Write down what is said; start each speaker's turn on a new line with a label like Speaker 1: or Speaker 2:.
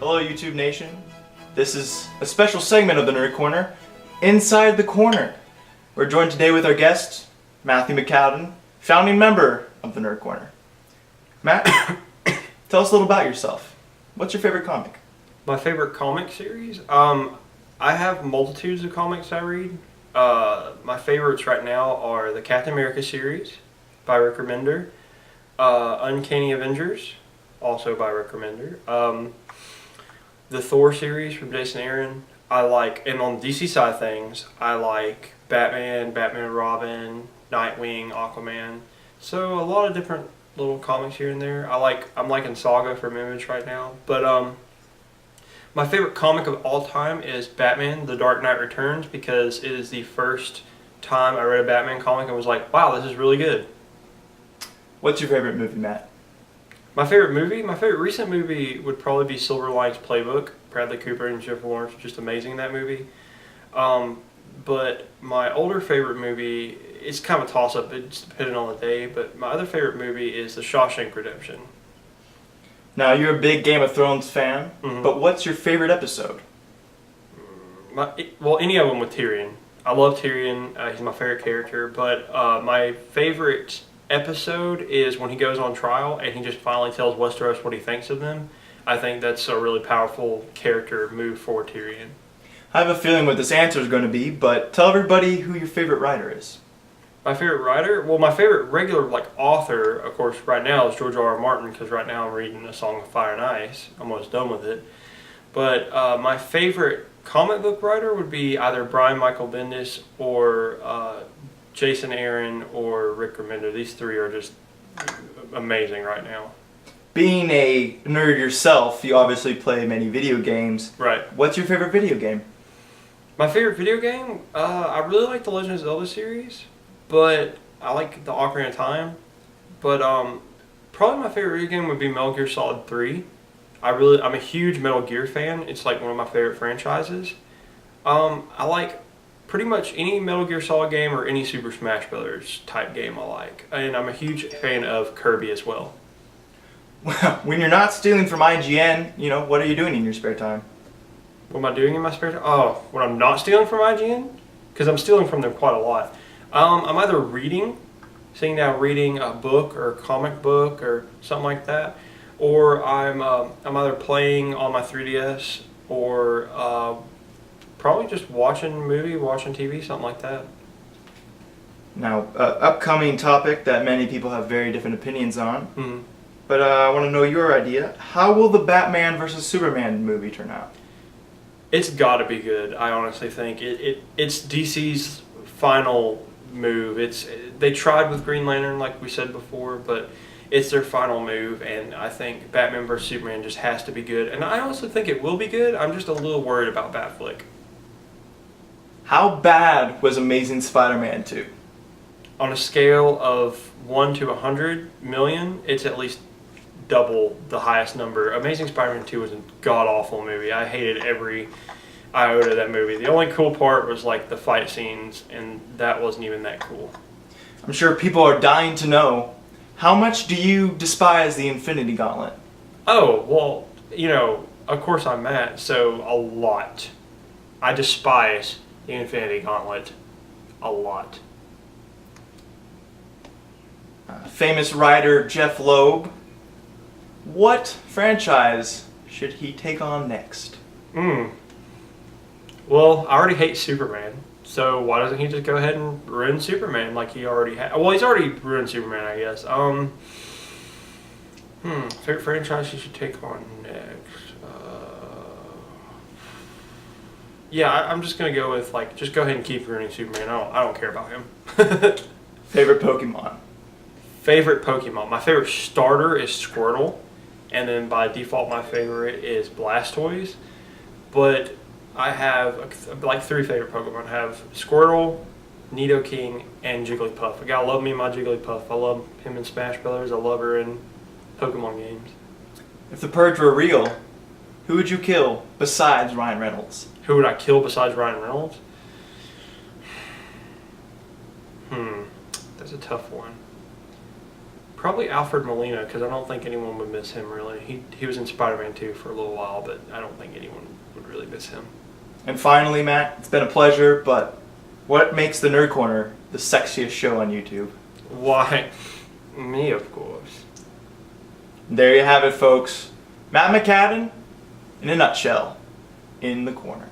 Speaker 1: Hello YouTube Nation. This is a special segment of the Nerd Corner, Inside the Corner. We're joined today with our guest, Matthew McCadden, founding member of the Nerd Corner. Matt, tell us a little about yourself. What's your favorite comic?
Speaker 2: My favorite comic series? I have multitudes of comics I read. My favorites right now are the Captain America series by Rick Remender, Uncanny Avengers, also by Rick Remender, the Thor series from Jason Aaron. And on the DC side of things, I like Batman, Batman and Robin, Nightwing, Aquaman. So a lot of different little comics here and there. I'm liking Saga from Image right now. But my favorite comic of all time is Batman: The Dark Knight Returns, because it is the first time I read a Batman comic and was like, wow, this is really good.
Speaker 1: What's your favorite movie, Matt?
Speaker 2: My favorite recent movie would probably be Silver Linings Playbook. Bradley Cooper and Jennifer Lawrence are just amazing in that movie. But my older favorite movie, it's kind of a toss-up, it's depending on the day, but my other favorite movie is The Shawshank Redemption.
Speaker 1: Now, you're a big Game of Thrones fan, but what's your favorite episode?
Speaker 2: Any of them with Tyrion. I love Tyrion, he's my favorite character, but my favorite episode is when he goes on trial and he just finally tells Westeros what he thinks of them. I think that's a really powerful character move for Tyrion.
Speaker 1: I have a feeling what this answer is going to be, but tell everybody who your favorite writer is.
Speaker 2: My favorite writer? Well, my favorite regular author, of course, right now is George R. R. Martin, because right now I'm reading A Song of Fire and Ice. I'm almost done with it. But my favorite comic book writer would be either Brian Michael Bendis or Jason Aaron or Rick Remender. These three are just amazing right now.
Speaker 1: Being a nerd yourself, you obviously play many video games.
Speaker 2: Right.
Speaker 1: What's your favorite video game?
Speaker 2: My favorite video game? I really like the Legend of Zelda series, but I like the Ocarina of Time. But probably my favorite video game would be Metal Gear Solid 3. I'm a huge Metal Gear fan. It's like one of my favorite franchises. I like pretty much any Metal Gear Solid game or any Super Smash Brothers type game I like. And I'm a huge fan of Kirby as well.
Speaker 1: Well, when you're not stealing from IGN, what are you doing in your spare time?
Speaker 2: What am I doing in my spare time? Oh, when I'm not stealing from IGN? Because I'm stealing from them quite a lot. I'm either sitting down reading a book or a comic book or something like that, or I'm either playing on my 3DS or probably just watching a movie, watching TV, something like that.
Speaker 1: Now, upcoming topic that many people have very different opinions on.
Speaker 2: Mm-hmm.
Speaker 1: But I want to know your idea. How will the Batman vs. Superman movie turn out?
Speaker 2: It's got to be good. I honestly think it's DC's final move. They tried with Green Lantern, like we said before, but it's their final move, and I think Batman vs. Superman just has to be good. And I also think it will be good. I'm just a little worried about Batfleck.
Speaker 1: How bad was Amazing Spider-Man 2?
Speaker 2: On a scale of 1 to 100 million, it's at least double the highest number. Amazing Spider-Man 2 was a god-awful movie. I hated every iota of that movie. The only cool part was the fight scenes, and that wasn't even that cool.
Speaker 1: I'm sure people are dying to know, how much do you despise the Infinity Gauntlet?
Speaker 2: Oh, well, of course I'm Matt, so a lot. I despise the Infinity Gauntlet a lot.
Speaker 1: Famous writer Jeff Loeb, what franchise should he take on next?
Speaker 2: Well, I already hate Superman, so why doesn't he just go ahead and ruin Superman like he already had? Well, he's already ruined Superman, I guess. Favorite franchise he should take on next? Yeah, I'm just gonna go with just go ahead and keep ruining Superman. I don't care about him.
Speaker 1: Favorite Pokemon?
Speaker 2: Favorite Pokemon. My favorite starter is Squirtle, and then by default my favorite is Blastoise. But I have three favorite Pokemon. I have Squirtle, Nidoking, and Jigglypuff. I gotta love me my Jigglypuff. I love him in Smash Brothers. I love her in Pokemon games.
Speaker 1: If the Purge were real, who would you kill besides Ryan Reynolds?
Speaker 2: Who would I kill besides Ryan Reynolds? That's a tough one. Probably Alfred Molina, because I don't think anyone would miss him really. He was in Spider-Man 2 for a little while, but I don't think anyone would really miss him.
Speaker 1: And finally, Matt, it's been a pleasure, but what makes the Nerd Corner the sexiest show on YouTube?
Speaker 2: Why? Me, of course.
Speaker 1: There you have it, folks. Matt McCadden, in a nutshell, in the corner.